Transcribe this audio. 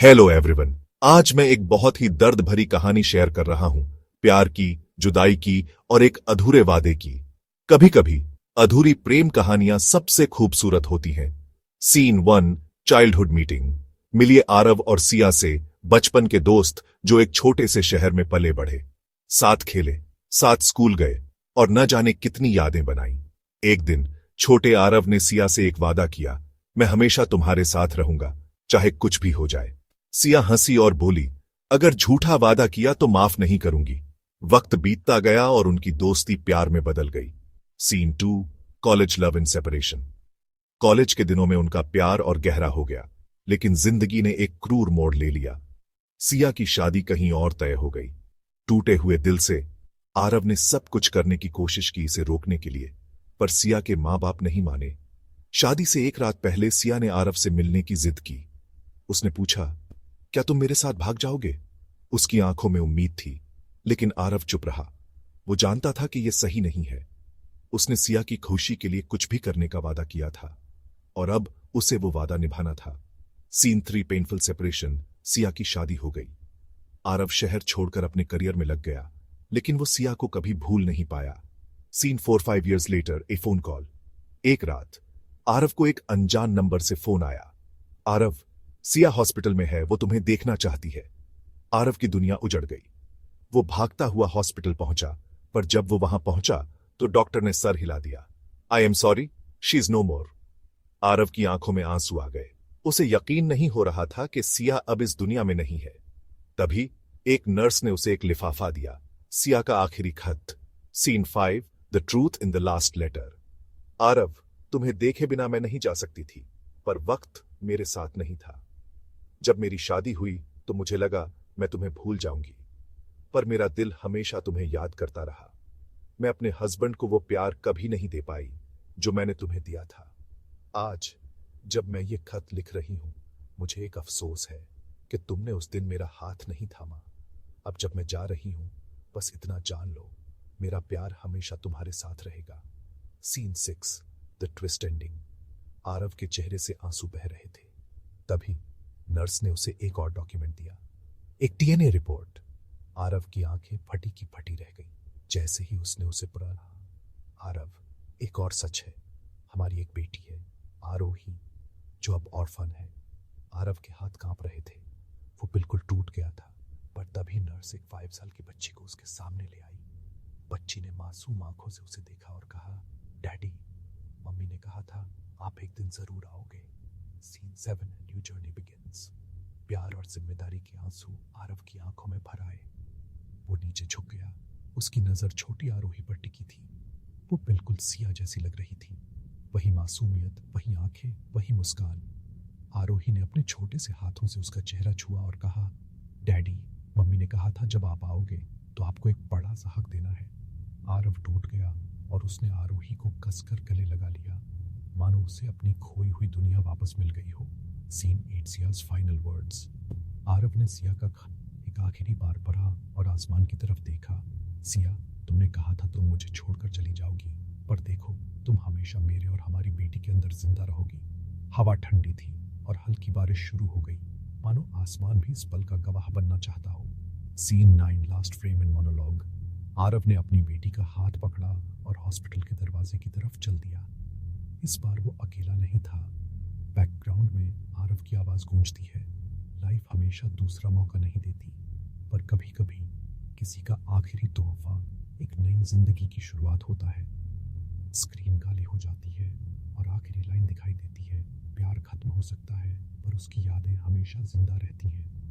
Hello everyone. आज मैं एक बहुत ही दर्द भरी कहानी शेयर कर रहा हूं। प्यार की, जुदाई की और एक अधूरे वादे की। कभी कभी अधूरी प्रेम कहानियां सबसे खूबसूरत होती हैं। Scene 1, childhood meeting. मिलिए आरव और सिया से, बचपन के दोस्त जो एक छोटे से शहर में पले बढ़े। साथ खेले, साथ स्कूल गए और न जाने कितनी यादें बनाई। एक दिन छोटे आरव ने सिया से एक वादा किया, मैं हमेशा तुम्हारे साथ रहूंगा, चाहे कुछ भी हो जाए। सिया हंसी और बोली, अगर झूठा वादा किया तो माफ नहीं करूंगी। वक्त बीतता गया और उनकी दोस्ती प्यार में बदल गई। Scene 2, college love and separation. College के दिनों में उनका प्यार और गहरा हो गया, लेकिन जिंदगी ने एक क्रूर मोड़ ले लिया। सिया की शादी कहीं और तय हो गई। टूटे हुए दिल से आरव ने सब कुछ करने की कोशिश की इसे रोकने के लिए, पर सिया के मां बाप नहीं माने। शादी से एक रात पहले सिया ने आरव से मिलने की जिद की। उसने पूछा, क्या तुम मेरे साथ भाग जाओगे? उसकी आंखों में उम्मीद थी, लेकिन आरव चुप रहा। वो जानता था कि यह सही नहीं है। उसने सिया की खुशी के लिए कुछ भी करने का वादा किया था, और अब उसे वो वादा निभाना था। Scene 3, painful separation. सिया की शादी हो गई। आरव शहर छोड़कर अपने करियर में लग गया, लेकिन वो सिया को कभी भूल नहीं पाया। सीन 4, 5 years लेटर, ए फोन कॉल। एक रात आरव को एक अनजान नंबर से फोन आया। आरव, सिया हॉस्पिटल में है, वो तुम्हें देखना चाहती है। आरव की दुनिया उजड़ गई। वो भागता हुआ हॉस्पिटल पहुंचा, पर जब वो वहां पहुंचा तो डॉक्टर ने सर हिला दिया। I am sorry, she is no more. Aarav की आंखों में आंसू आ गए। उसे यकीन नहीं हो रहा था कि सिया अब इस दुनिया में नहीं है। तभी एक नर्स ने उसे एक लिफाफा दिया, सिया का आखिरी खत। Scene 5, the truth in the last letter. Aarav, तुम्हें देखे बिना मैं नहीं जा सकती थी, पर वक्त मेरे साथ नहीं था। जब मेरी शादी हुई तो मुझे लगा मैं तुम्हें भूल जाऊंगी, पर मेरा दिल हमेशा तुम्हें याद करता रहा। मैं अपने हस्बैंड को वो प्यार कभी नहीं दे पाई जो मैंने तुम्हें दिया था। आज जब मैं ये खत लिख रही हूं, मुझे एक अफसोस है कि तुमने उस दिन मेरा हाथ नहीं थामा। अब जब मैं जा रही हूं, बस इतना जान लो, मेरा प्यार हमेशा तुम्हारे साथ रहेगा। Scene 6, the twist ending. Aarav के चेहरे से आंसू बह रहे थे। तभी नर्स ने उसे एक और डॉक्यूमेंट दिया, एक डीएनए रिपोर्ट। आरव की आंखें फटी की फटी रह गईं, जैसे ही उसने उसे पढ़ा। आरव, एक और सच है, हमारी एक बेटी है, आरोही, जो अब ऑर्फन है। आरव के हाथ कांप रहे थे। वो बिल्कुल टूट गया था, पर तभी नर्स एक 5 साल की बच्ची को उसके सामने ले आई। बच्ची ने मासूम आंखों से उसे देखा और कहा, डैडी, मम्मी ने कहा था आप एक दिन जरूर आओगे। Scene 7, new journey begins. प्यार और जिम्मेदारी के आंसू आरव की आंखों में भर आए। वो नीचे झुक गया। उसकी नजर छोटी आरोही पर टिकी थी। वो बिल्कुल सिया जैसी लग रही थी। वही मासूमियत, वही आंखें, वही मुस्कान। आरोही ने अपने छोटे से हाथों से उसका चेहरा छुआ और कहा, डैडी, मम्मी ने कहा था जब आप आओगे तो आपको एक बड़ा सा हक देना है। आरव टूट गया और उसने आरोही को कसकर गले लगा लिया, मानो उसे अपनी खोई हुई दुनिया वापस मिल गई हो। Scene 8, Siya's final words. Aarav ने सिया का एक आखिरी बार पढ़ा और आसमान की तरफ देखा। सिया, तुमने कहा था तुम मुझे छोड़कर चली जाओगी, पर देखो, तुम हमेशा मेरे और हमारी बेटी के अंदर जिंदा रहोगी। हवा ठंडी थी और हल्की बारिश शुरू हो गई, मानो आसमान भी इस पल का गवाह बनना चाहता हो। Scene 9, last frame in monologue. Aarav ने अपनी बेटी का हाथ पकड़ा और हॉस्पिटल के दरवाजे की तरफ चल दिया। इस बार वो अकेला नहीं था। बैकग्राउंड में आरव की आवाज गूंजती है, लाइफ हमेशा दूसरा मौका नहीं देती, पर कभी कभी किसी का आखिरी तोहफा एक नई जिंदगी की शुरुआत होता है। स्क्रीन काली हो जाती है और आखिरी लाइन दिखाई देती है, प्यार खत्म हो सकता है पर उसकी यादें हमेशा जिंदा रहती हैं।